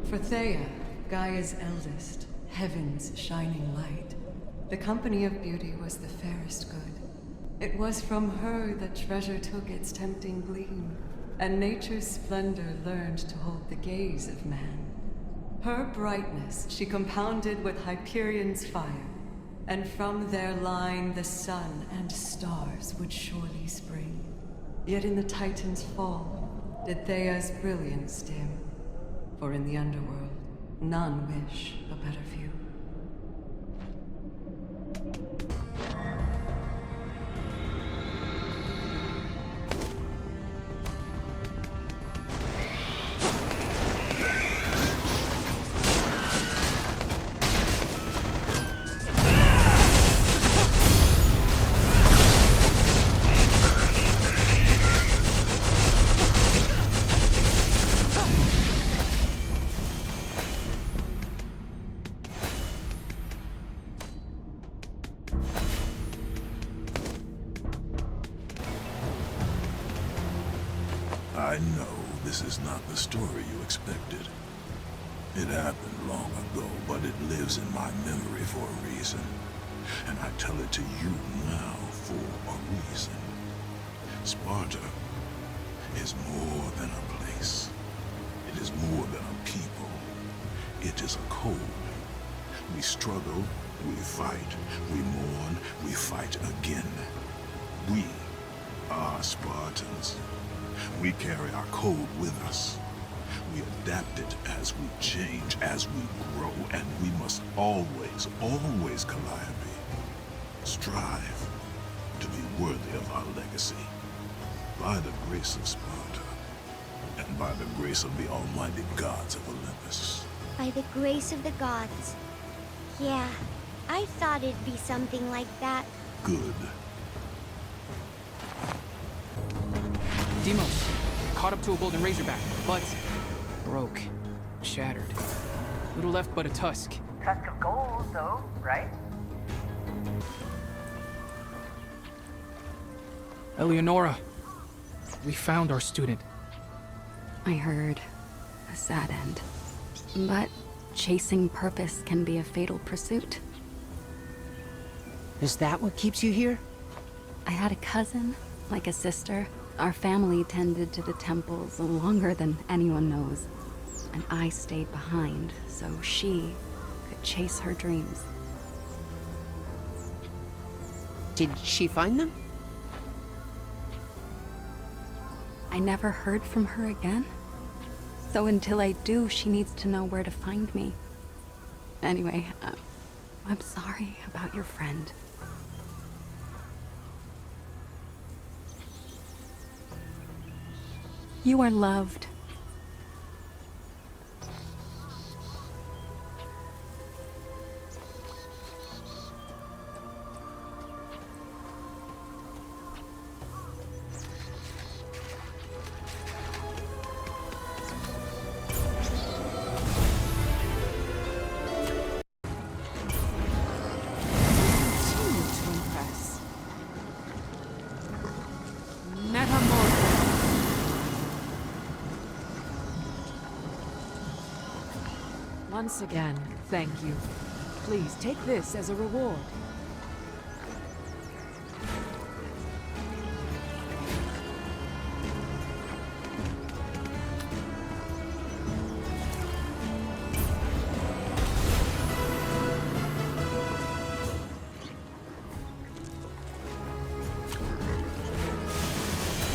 For Theia, Gaia's eldest, heaven's shining light, the company of beauty was the fairest good. It was from her that treasure took its tempting gleam, and nature's splendor learned to hold the gaze of man. Her brightness she compounded with Hyperion's fire, and from their line the sun and stars would surely spring. Yet in the Titan's fall did Theia's brilliance dim, for in the underworld none wish a better view. I know this is not the story you expected. It happened long ago, but it lives in my memory for a reason. And I tell it to you now for a reason. Sparta is more than a place. It is more than a people. It is a code. We struggle, we fight, we mourn, we fight again. We are Spartans. We carry our code with us. We adapt it as we change, as we grow, and we must always, always, Calliope, strive to be worthy of our legacy. By the grace of Sparta, and by the grace of the almighty gods of Olympus. By the grace of the gods. Yeah, I thought it'd be something like that. Good. Deimos, caught up to a golden razorback, but broke, shattered. Little left but a tusk. Tusk of gold, though, right? Eleonora, we found our student. I heard. A sad end. But chasing purpose can be a fatal pursuit. Is that what keeps you here? I had a cousin, like a sister. Our family tended to the temples longer than anyone knows. And I stayed behind, so she could chase her dreams. Did she find them? I never heard from her again. So until I do, she needs to know where to find me. Anyway, I'm sorry about your friend. You are loved. Once again, thank you. Please take this as a reward.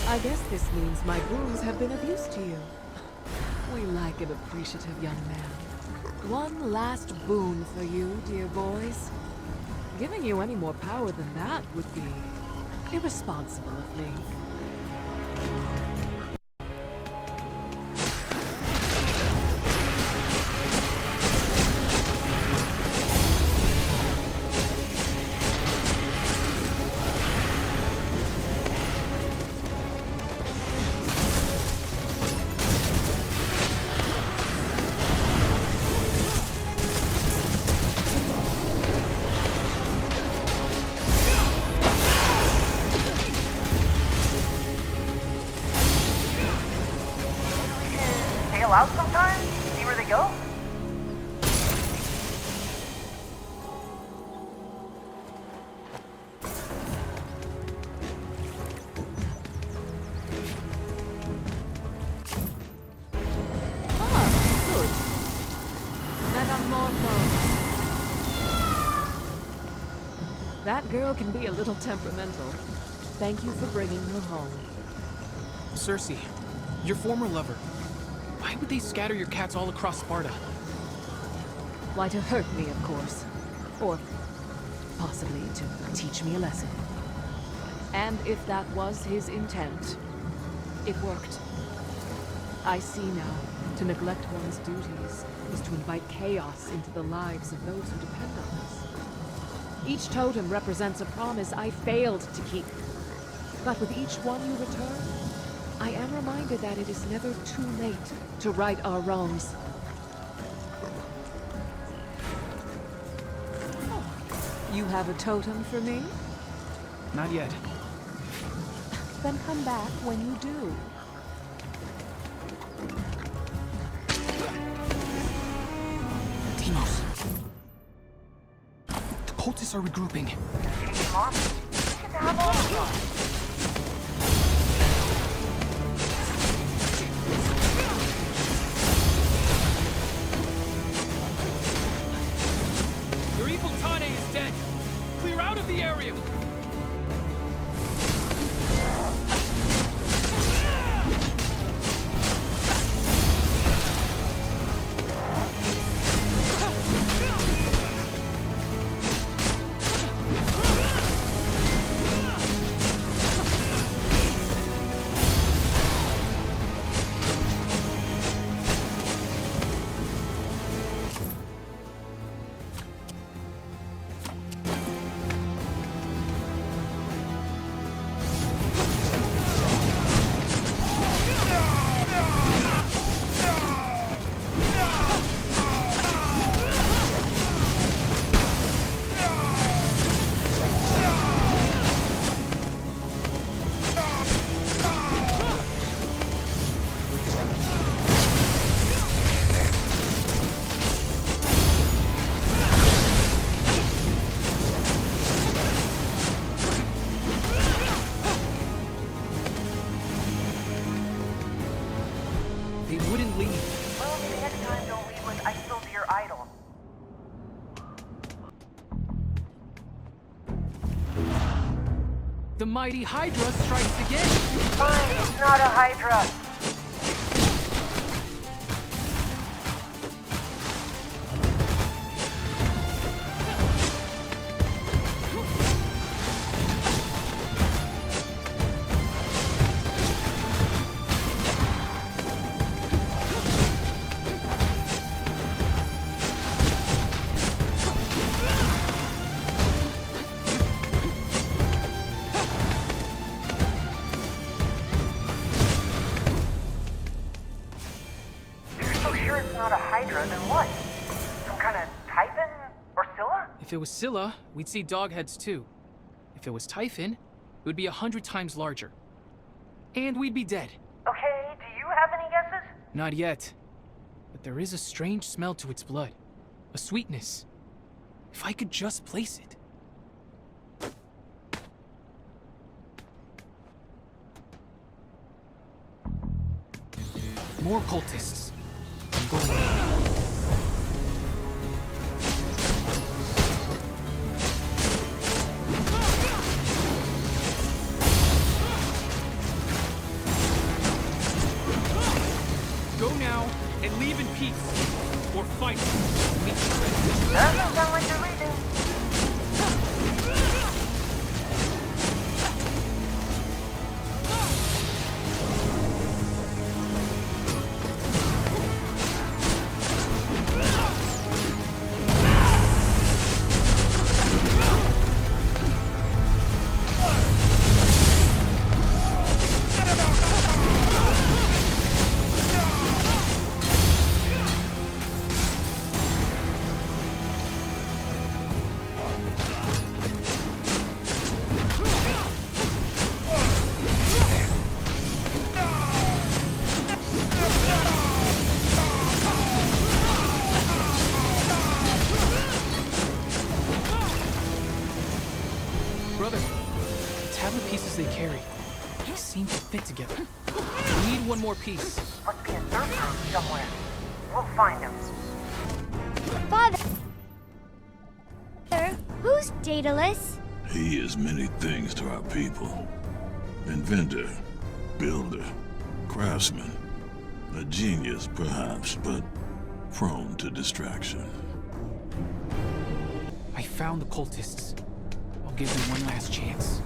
I guess this means my boons have been of use to you. We like an appreciative young man. One last boon for you, dear boys. Giving you any more power than that would be irresponsible of me. Out sometimes? See where the we go. Good. Metamorphose. That girl can be a little temperamental. Thank you for bringing her home. Circe, your former lover. Why would they scatter your cats all across Sparta? Why, to hurt me, of course. Or possibly to teach me a lesson. And if that was his intent, it worked. I see now, to neglect one's duties is to invite chaos into the lives of those who depend on us. Each totem represents a promise I failed to keep. But with each one you return, I am reminded that it is never too late to right our wrongs. Oh, you have a totem for me? Not yet. Then come back when you do. Deimos. The cultists are regrouping. Mom, we can have all of them. Your evil Tane is dead. Clear out of the area. The mighty Hydra strikes again! Fine, it's not a Hydra. If it was Scylla, we'd see dogheads too. If it was Typhon, it would be 100 times larger. And we'd be dead. Okay, do you have any guesses? Not yet. But there is a strange smell to its blood. A sweetness. If I could just place it. More cultists. I'm going in. Go now, and leave in peace. Or fight. Doesn't sound like you're leaving. it together. We need one more piece. Must be a Circe room somewhere. We'll find him. Father, who's Daedalus? He is many things to our people. Inventor, builder, craftsman. A genius, perhaps, but prone to distraction. I found the cultists. I'll give them one last chance.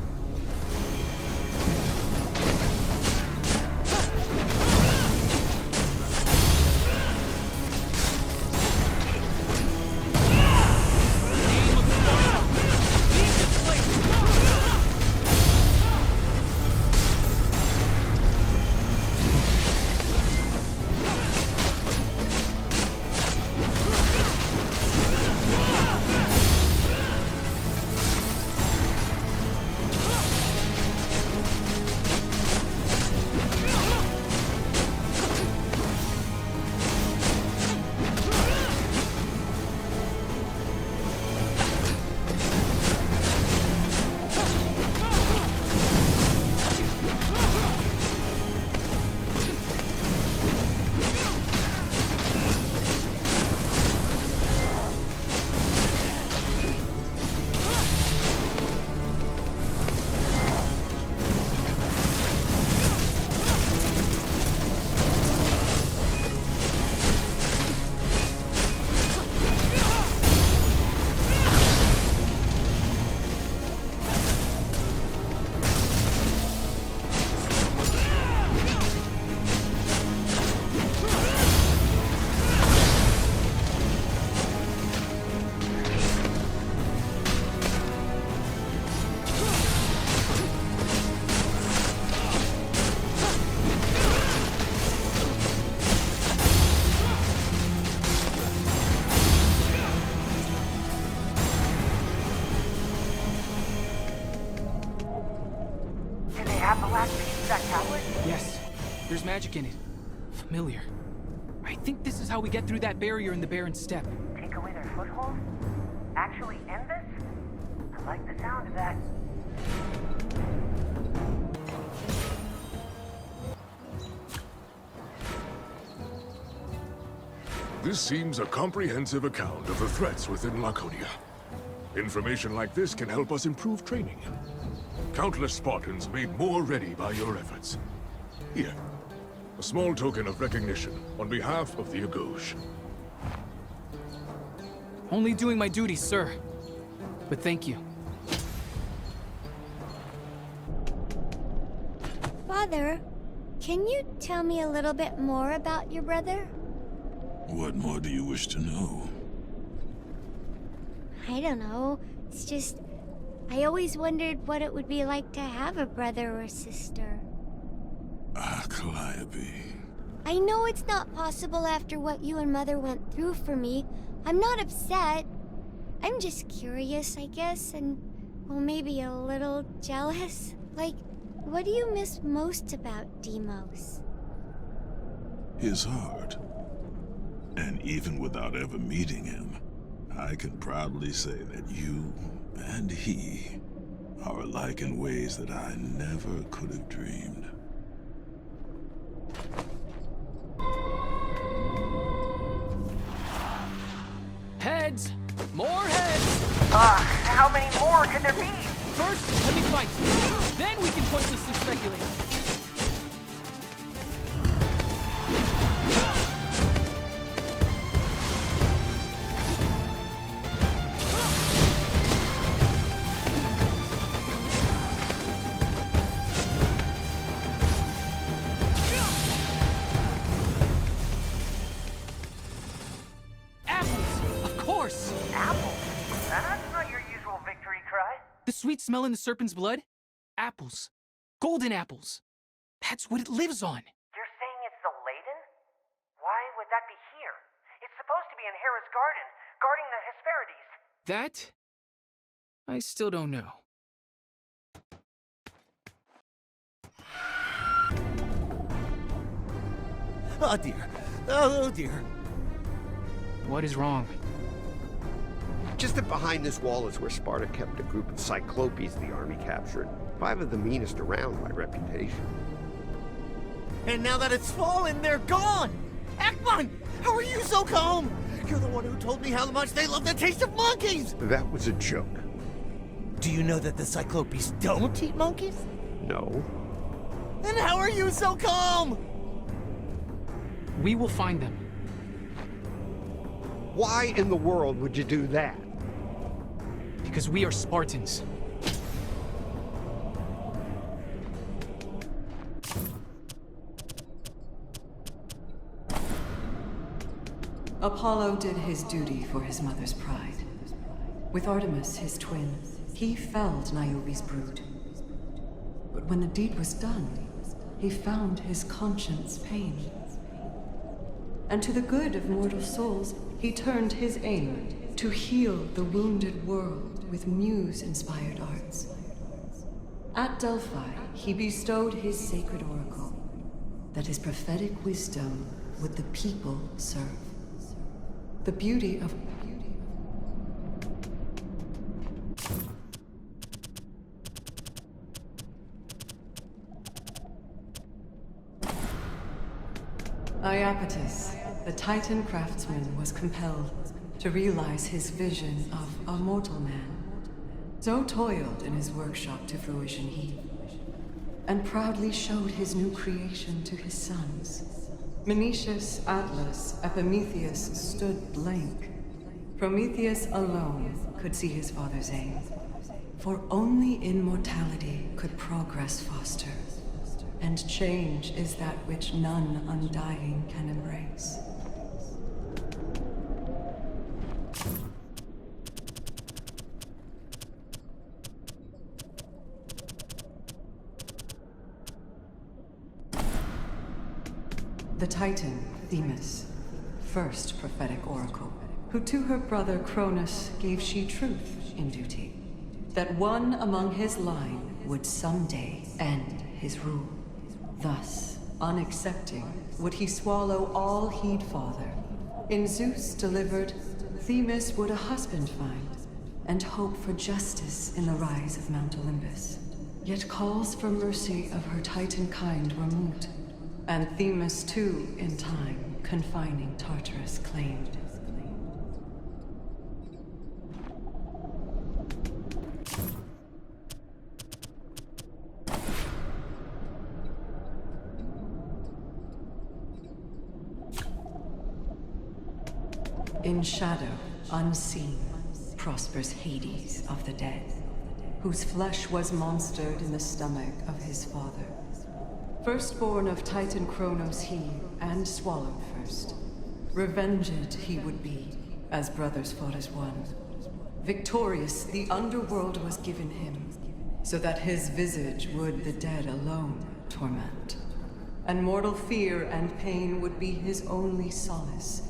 Yes, there's magic in it. Familiar. I think this is how we get through that barrier in the barren steppe. Take away their foothold? Actually end this? I like the sound of that. This seems a comprehensive account of the threats within Laconia. Information like this can help us improve training. Countless Spartans made more ready by your efforts. Here, a small token of recognition on behalf of the Agauge. Only doing my duty, sir. But thank you. Father, can you tell me a little bit more about your brother? What more do you wish to know? I don't know. It's just, I always wondered what it would be like to have a brother or sister. Ah, Calliope. I know it's not possible after what you and Mother went through for me. I'm not upset. I'm just curious, I guess, and, well, maybe a little jealous. Like, what do you miss most about Deimos? His heart. And even without ever meeting him, I can proudly say that you and he are alike in ways that I never could have dreamed. Heads! More heads! How many more can there be? First, let me fight. Then we can pointlessly speculate. The sweet smell in the serpent's blood? Apples. Golden apples. That's what it lives on. You're saying it's the Laden? Why would that be here? It's supposed to be in Hera's garden, guarding the Hesperides. That? I still don't know. Oh dear. Oh dear. What is wrong? Just that behind this wall is where Sparta kept a group of Cyclopes the army captured. 5 of the meanest around by reputation. And now that it's fallen, they're gone! Ekman! How are you so calm? You're the one who told me how much they love the taste of monkeys! That was a joke. Do you know that the Cyclopes don't eat monkeys? No. Then how are you so calm? We will find them. Why in the world would you do that? Because we are Spartans. Apollo did his duty for his mother's pride. With Artemis, his twin, he felled Niobe's brood. But when the deed was done, he found his conscience pain. And to the good of mortal souls, he turned his aim to heal the wounded world with muse-inspired arts. At Delphi, he bestowed his sacred oracle, that his prophetic wisdom would the people serve. The beauty of Iapetus, the Titan craftsman, was compelled to realize his vision of a mortal man. So toiled in his workshop to fruition he, and proudly showed his new creation to his sons. Menetius, Atlas, Epimetheus stood blank. Prometheus alone could see his father's aim. For only immortality could progress foster, and change is that which none undying can embrace. The Titan, Themis, first prophetic oracle, who to her brother Cronus gave she truth in duty, that one among his line would someday end his rule. Thus, unaccepting, would he swallow all he'd father. In Zeus delivered, Themis would a husband find, and hope for justice in the rise of Mount Olympus. Yet calls for mercy of her Titan kind were moot, and Themis too, in time, confining Tartarus claimed. In shadow, unseen, prospers Hades of the dead, whose flesh was monstered in the stomach of his father. Firstborn of Titan Kronos he, and swallowed first. Revenged he would be, as brothers fought as one. Victorious, the underworld was given him, so that his visage would the dead alone torment. And mortal fear and pain would be his only solace,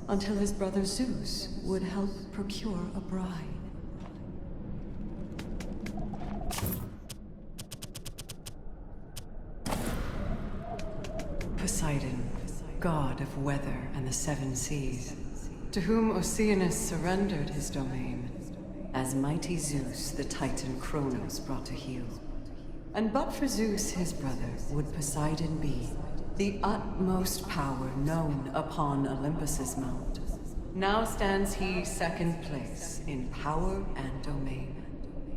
until his brother Zeus would help procure a bride. Poseidon, god of weather and the seven seas, to whom Oceanus surrendered his domain, as mighty Zeus the Titan Kronos brought to heel. And but for Zeus his brother, would Poseidon be the utmost power known upon Olympus's mount. Now stands he second place in power and domain.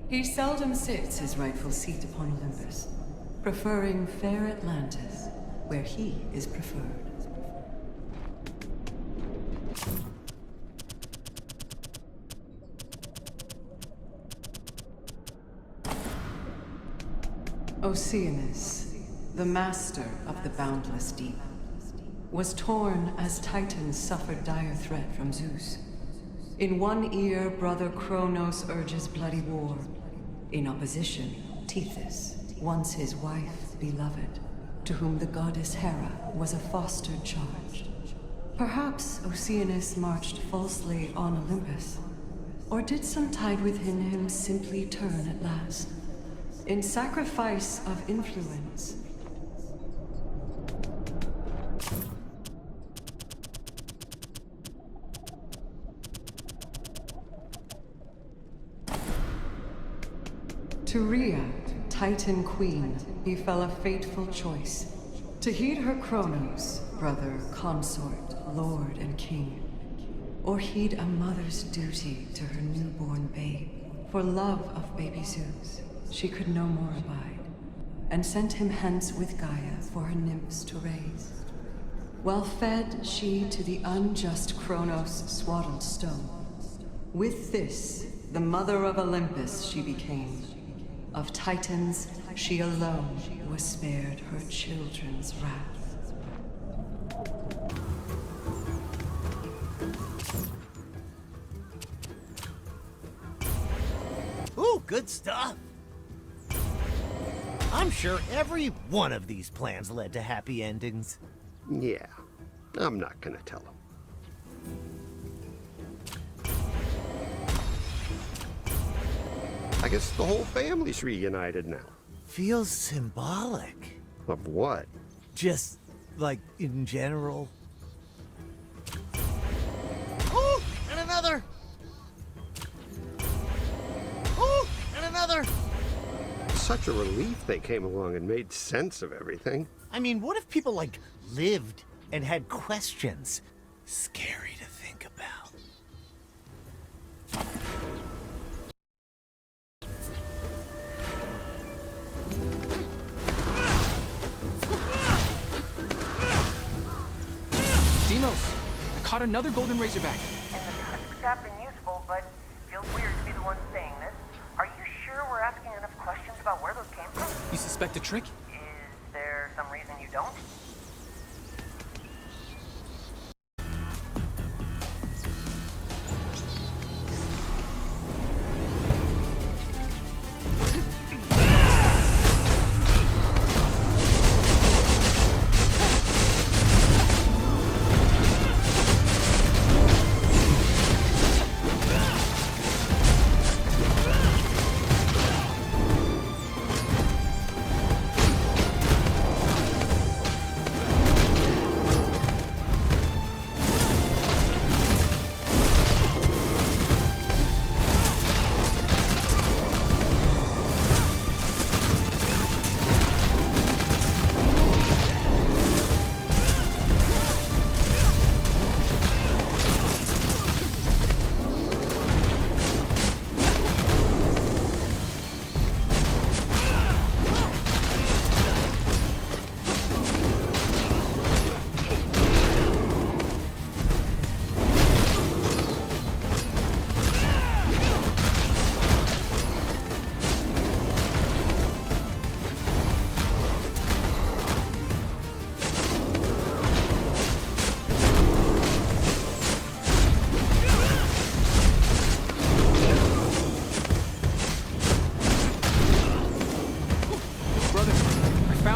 He seldom sits his rightful seat upon Olympus, preferring fair Atlantis, where he is preferred. Oceanus, the master of the boundless deep, was torn as Titans suffered dire threat from Zeus. In one ear, brother Kronos urges bloody war. In opposition, Tethys, once his wife beloved, to whom the goddess Hera was a fostered charge. Perhaps Oceanus marched falsely on Olympus, or did some tide within him simply turn at last, in sacrifice of influence? To Rhea, Titan Queen, befell a fateful choice. To heed her Kronos, brother, consort, lord, and king, or heed a mother's duty to her newborn babe. For love of baby Zeus, she could no more abide, and sent him hence with Gaia for her nymphs to raise. Well fed she to the unjust Kronos swaddled stone. With this, the mother of Olympus she became. Of Titans, she alone was spared her children's wrath. Ooh, good stuff. I'm sure every one of these plans led to happy endings. Yeah, I'm not gonna tell him. I guess the whole family's reunited now. Feels symbolic. Of what? Just, like, in general. Ooh, and another! Ooh, and another! Such a relief they came along and made sense of everything. I mean, what if people, like, lived and had questions? Scary to think about. Deimos, I caught another golden razorback. And the tactics have been useful, but feels weird to be the one saying this. Are you sure we're asking enough questions about where those came from? You suspect a trick? Is there some reason you don't?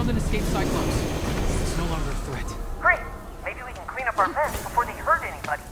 An escaped Cyclops. It's no longer a threat. Great! Maybe we can clean up our mess before they hurt anybody.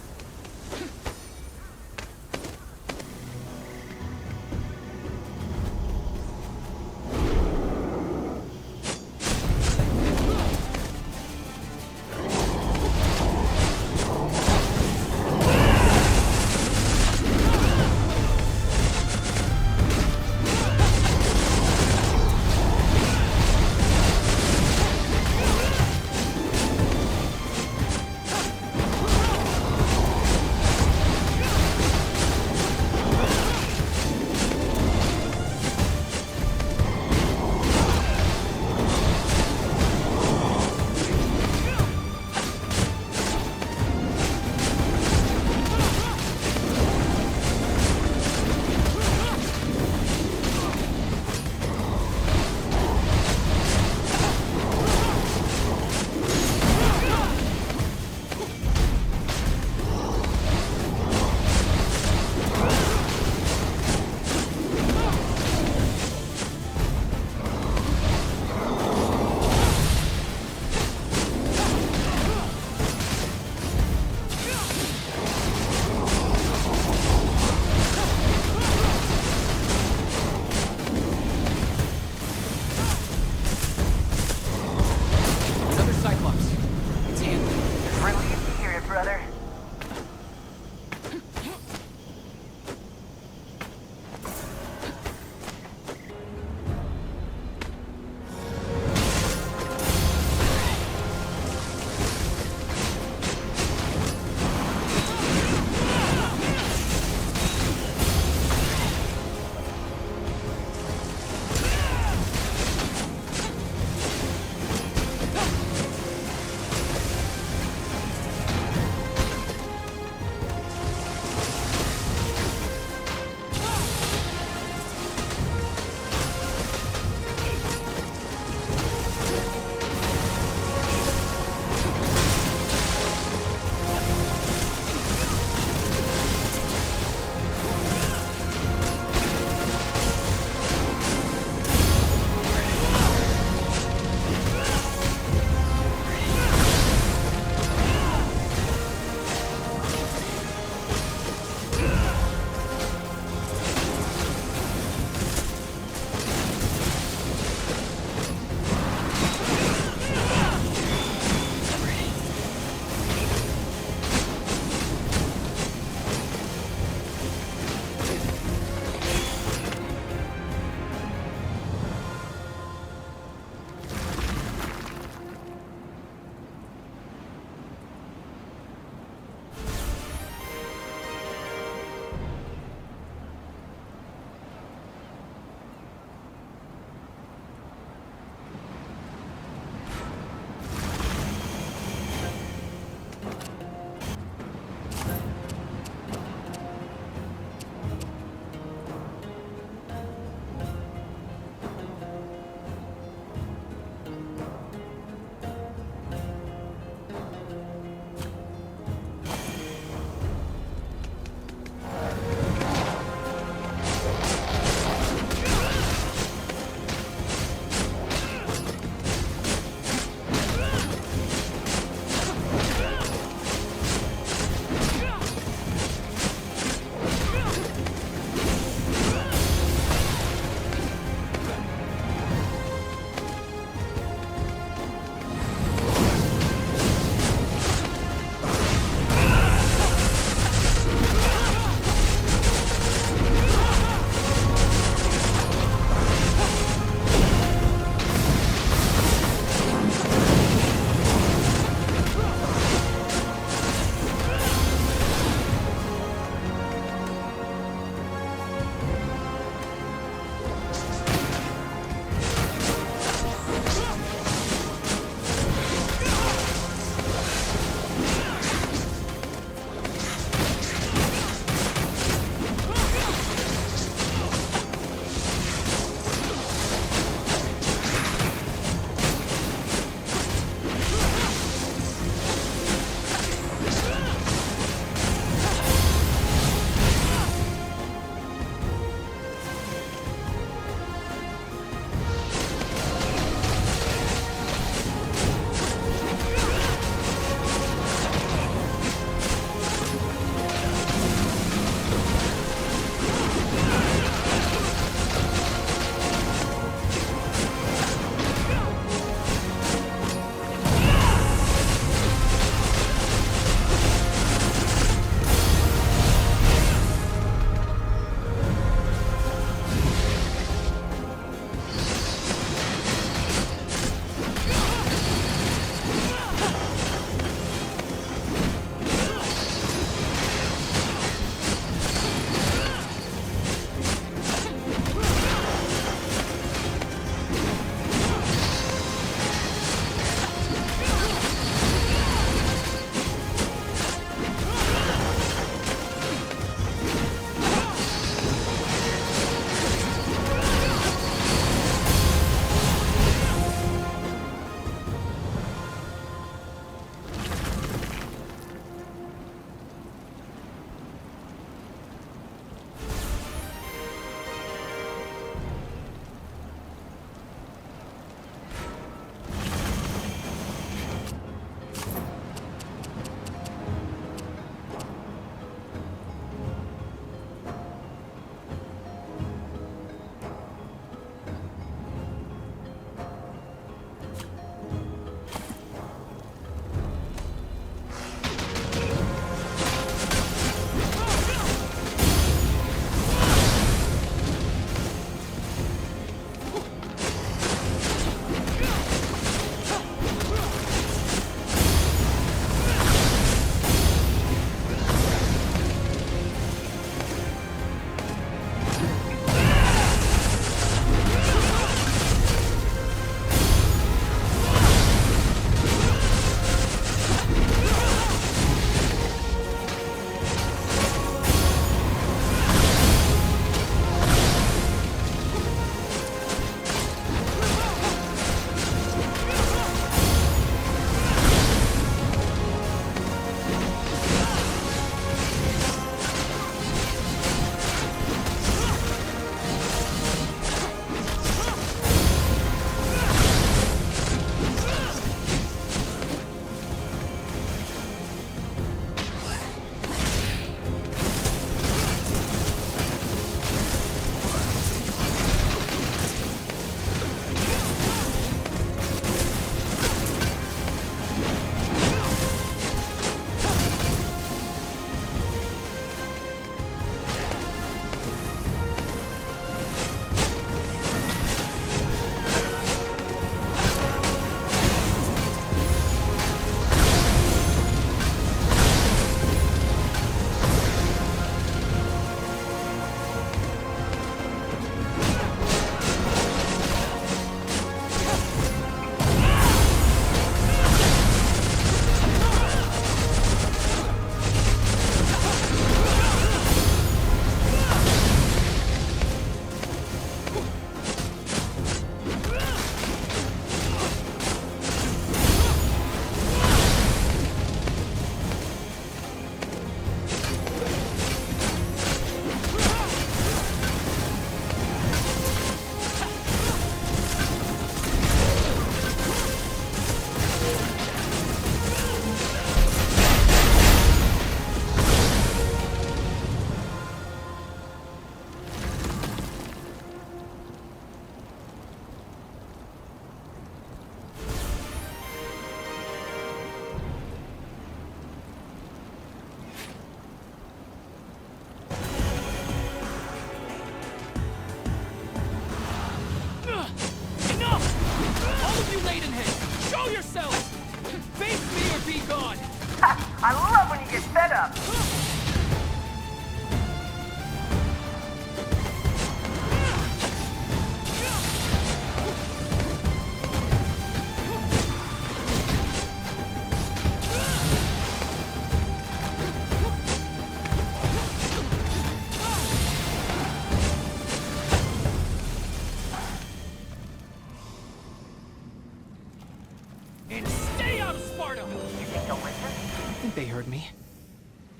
think they heard me.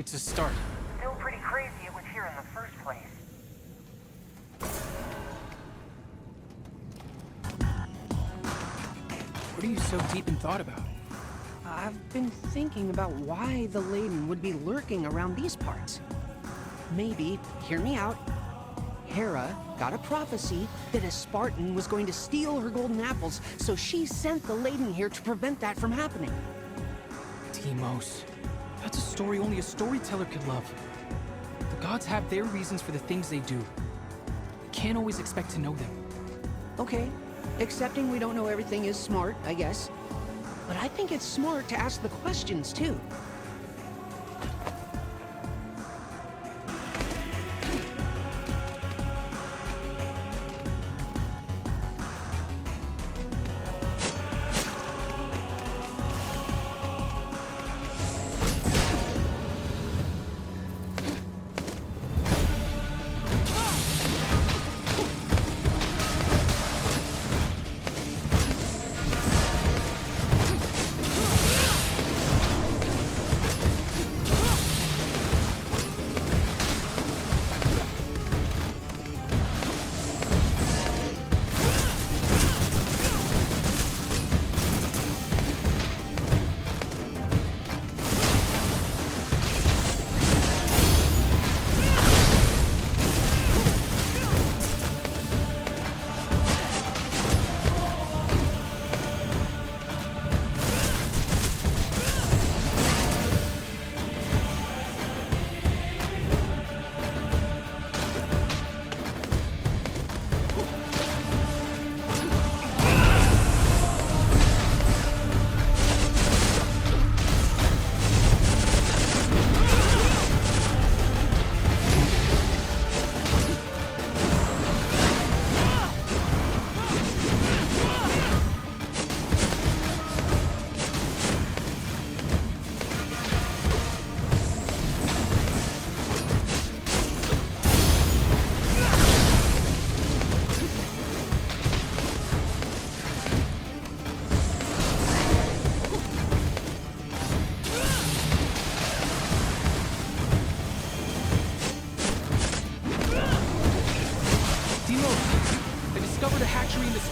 It's a start. Still pretty crazy it was here in the first place. What are you so deep in thought about? I've been thinking about why the Laden would be lurking around these parts. Maybe, hear me out, Hera got a prophecy that a Spartan was going to steal her golden apples, so she sent the Laden here to prevent that from happening. Deimos. That's a story only a storyteller could love. The gods have their reasons for the things they do. We can't always expect to know them. Okay, accepting we don't know everything is smart, I guess. But I think it's smart to ask the questions, too.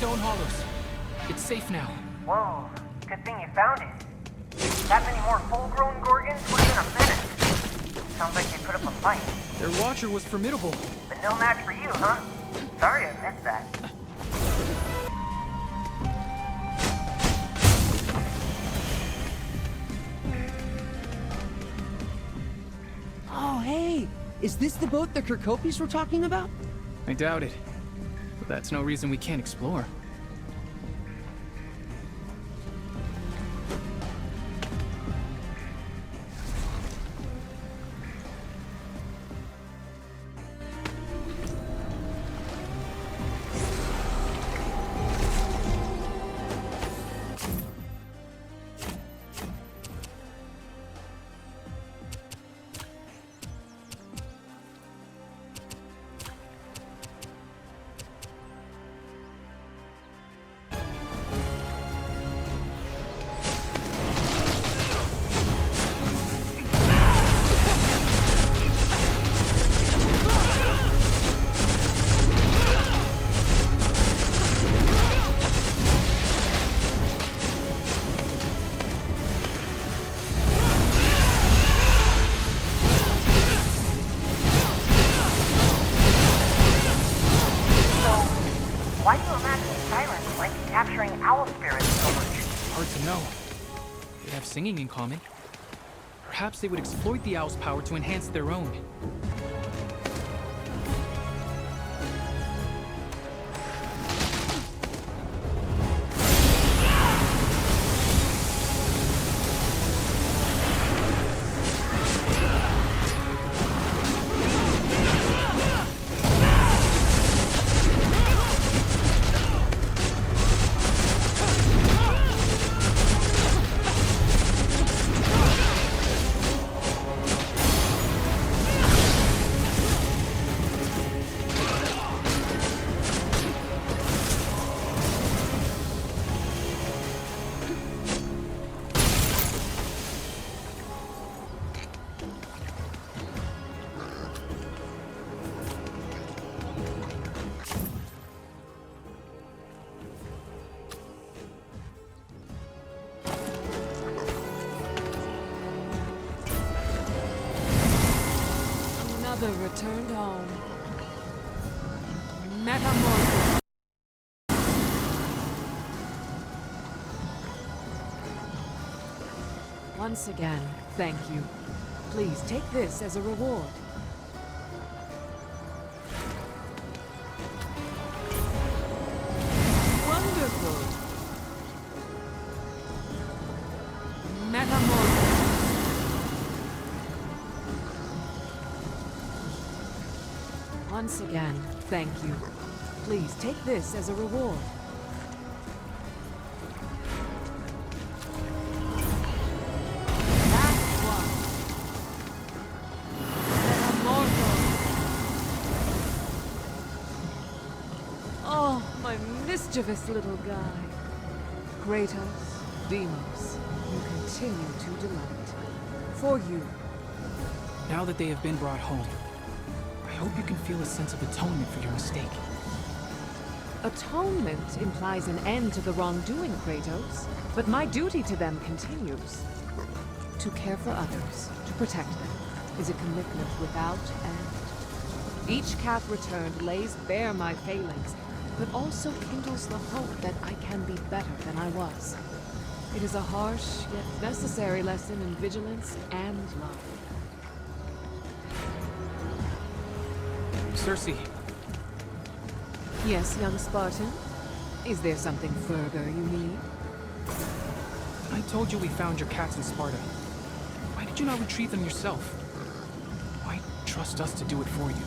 Stone hollows. It's safe now. Whoa, good thing you found it. That many more full-grown Gorgons would have been a menace. Sounds like they put up a fight. Their watcher was formidable. But no match for you, huh? Sorry I missed that. Oh, hey! Is this the boat the Calliope were talking about? I doubt it. But that's no reason we can't explore. Singing in common. Perhaps they would exploit the owl's power to enhance their own. mother returned home. Metamorphosis. Once again, thank you. Please take this as a reward. Wonderful. Metamorphosis. Once again, thank you. Please take this as a reward. Last one. Metamorpho. Oh, my mischievous little guy. Kratos, Deimos, you continue to delight. For you. Now that they have been brought home, I hope you can feel a sense of atonement for your mistake. Atonement implies an end to the wrongdoing, Kratos. But my duty to them continues. To care for others, to protect them, is a commitment without end. Each calf returned lays bare my failings, but also kindles the hope that I can be better than I was. It is a harsh, yet necessary lesson in vigilance and love. Circe, Yes, young Spartan? Is there something further you need? I told you we found your cats in Sparta. Why did you not retrieve them yourself? Why trust us to do it for you?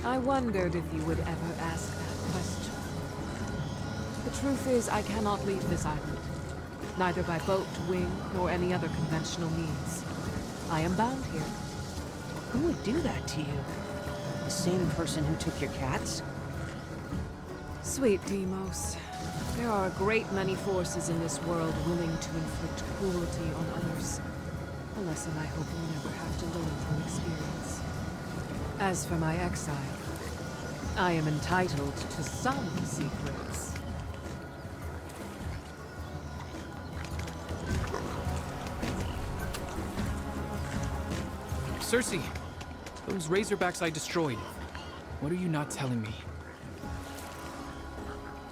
I wondered if you would ever ask that question. The truth is, I cannot leave this island. Neither by boat, wing, nor any other conventional means. I am bound here. Who would do that to you? The same person who took your cats? Sweet Deimos, there are a great many forces in this world willing to inflict cruelty on others. A lesson I hope you'll never have to learn from experience. As for my exile, I am entitled to some secrets. Circe, those Razorbacks I destroyed. What are you not telling me?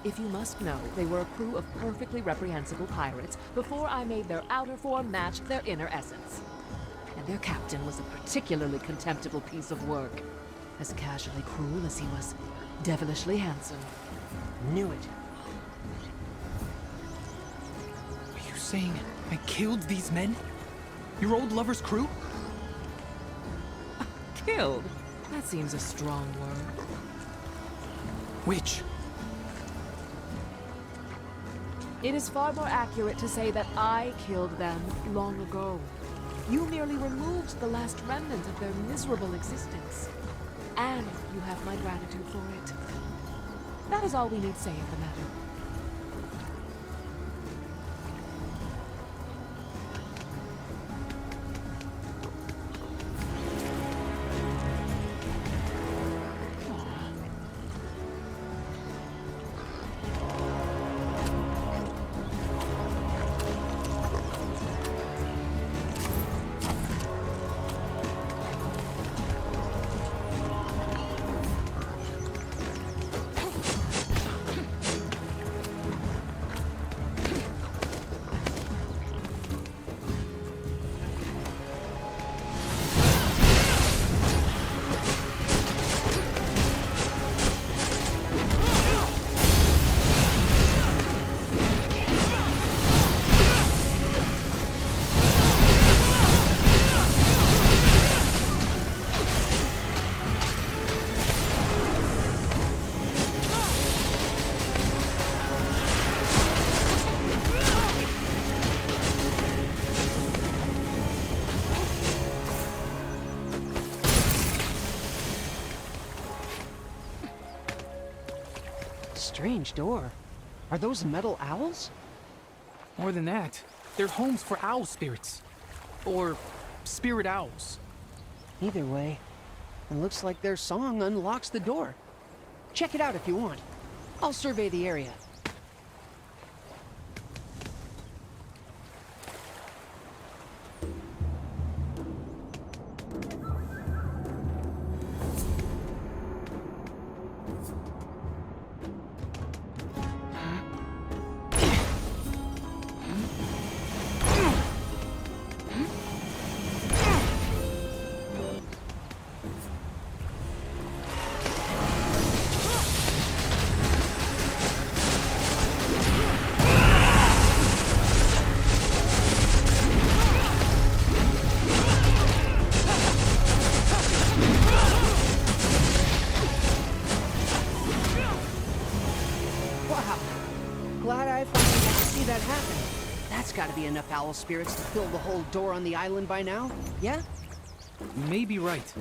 If you must know, they were a crew of perfectly reprehensible pirates before I made their outer form match their inner essence. And their captain was a particularly contemptible piece of work. As casually cruel as he was devilishly handsome. Knew it. Are you saying I killed these men? Your old lover's crew? Killed? That seems a strong word. Which? It is far more accurate to say that I killed them long ago. You merely removed the last remnant of their miserable existence. And you have my gratitude for it. That is all we need say of the matter. Strange door. Are those metal owls? More than that, they're homes for owl spirits. Or spirit owls. Either way, it looks like their song unlocks the door. Check it out if you want. I'll survey the area. be enough owl spirits to fill the whole door on the island by now, yeah? You may be right.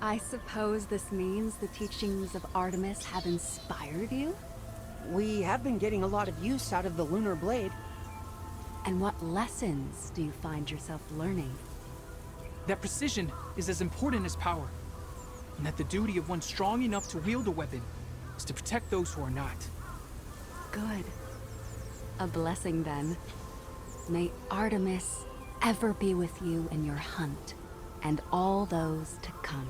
I suppose this means the teachings of Artemis have inspired you? We have been getting a lot of use out of the lunar blade. And what lessons do you find yourself learning? That precision is as important as power, and that the duty of one strong enough to wield a weapon is to protect those who are not. Good. A blessing, then. May Artemis ever be with you in your hunt, and all those to come.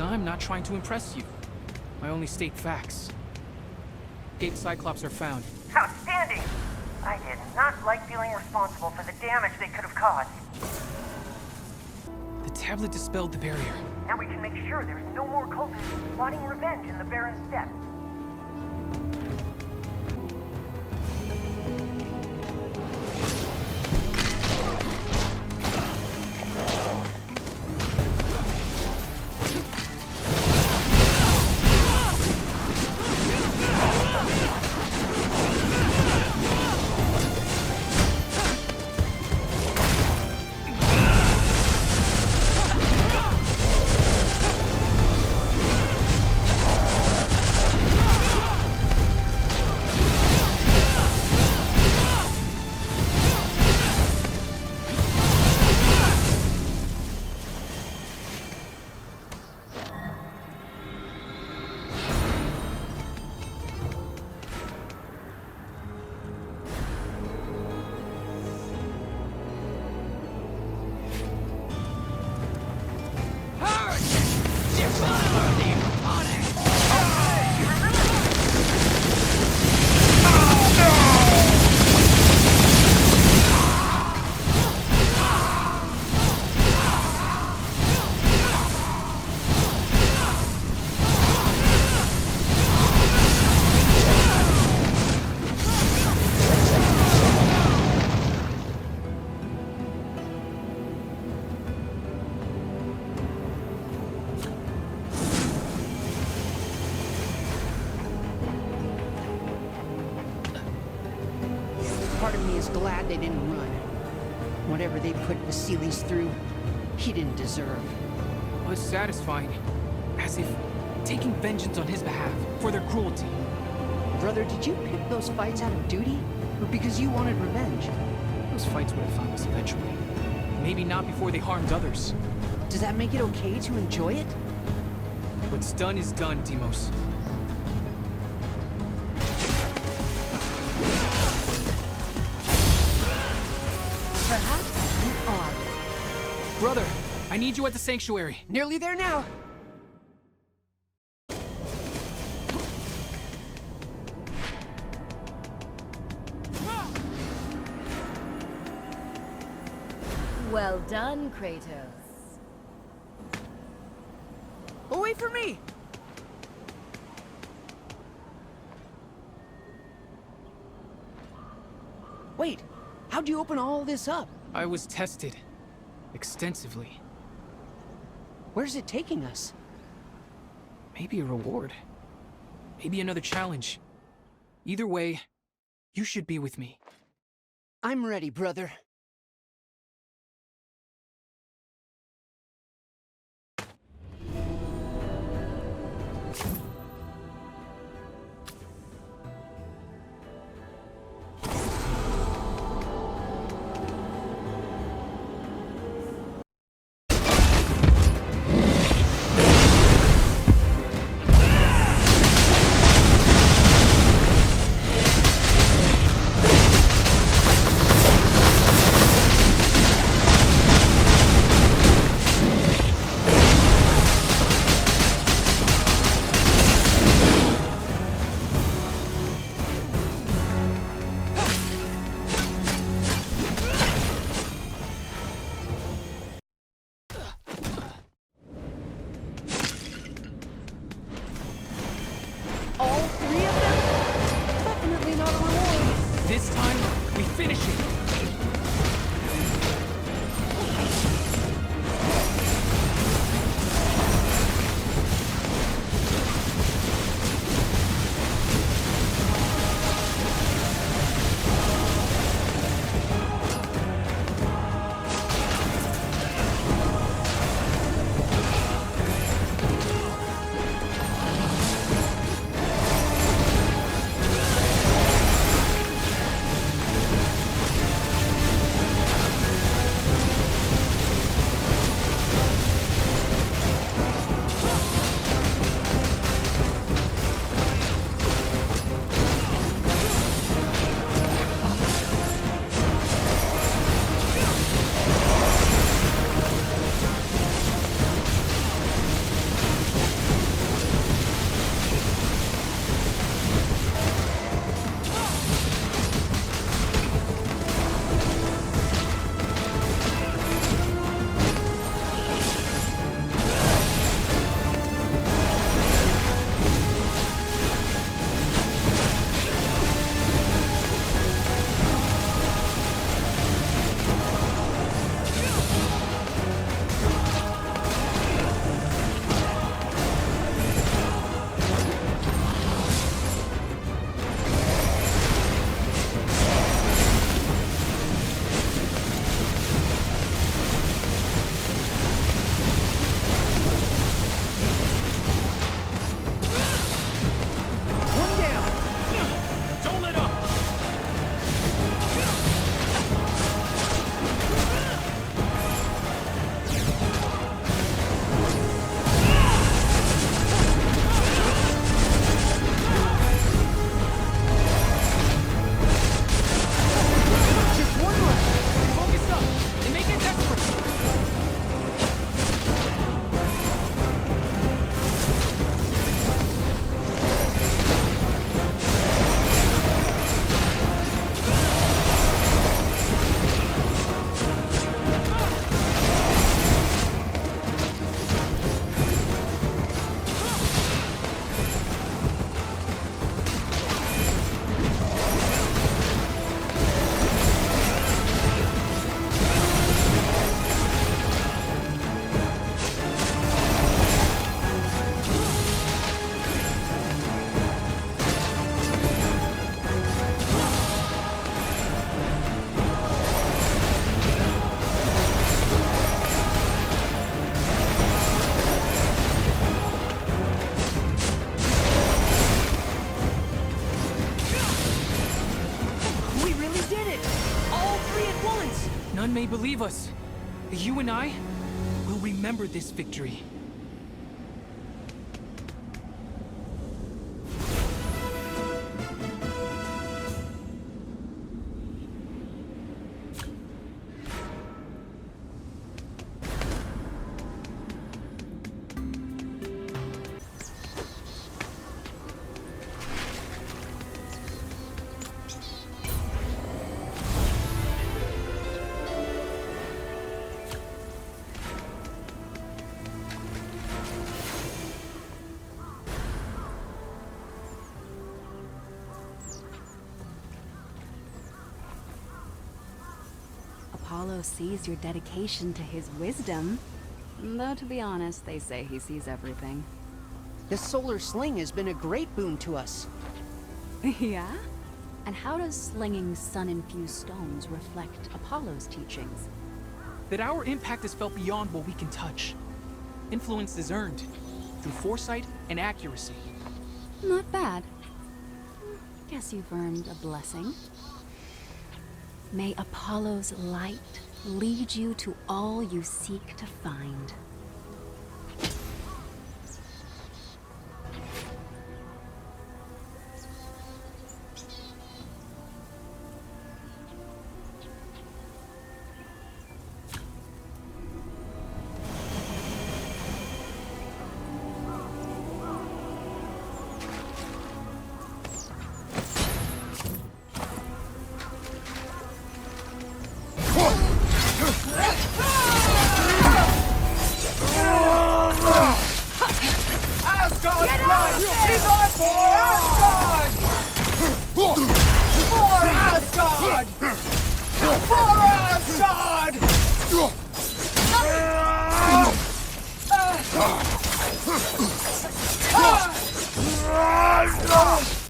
I'm not trying to impress you. I only state facts. 8 Cyclops are found. Outstanding! I did not like feeling responsible for the damage they could have caused. The tablet dispelled the barrier. Now we can make sure there's no more cultists plotting revenge in the Baron's death. Part of me is glad they didn't run. Whatever they put Vasilis through, he didn't deserve. Was satisfying. As if taking vengeance on his behalf for their cruelty. Brother, did you pick those fights out of duty? Or because you wanted revenge? Those fights would have found us eventually. Maybe not before they harmed others. Does that make it okay to enjoy it? What's done is done, Deimos. Perhaps you are. Brother, I need you at the sanctuary. Nearly there now. Well done, Kratos. Oh, wait for me! Wait, how'd you open all this up? I was tested. Extensively. Where's it taking us? Maybe a reward. Maybe another challenge. Either way, you should be with me. I'm ready, brother. None may believe us. You and I will remember this victory. Apollo sees your dedication to his wisdom. Though, to be honest, they say he sees everything. The solar sling has been a great boon to us. Yeah? And how does slinging sun-infused stones reflect Apollo's teachings? That our impact is felt beyond what we can touch. Influence is earned through foresight and accuracy. Not bad. Guess you've earned a blessing. May Apollo's light lead you to all you seek to find. Ah!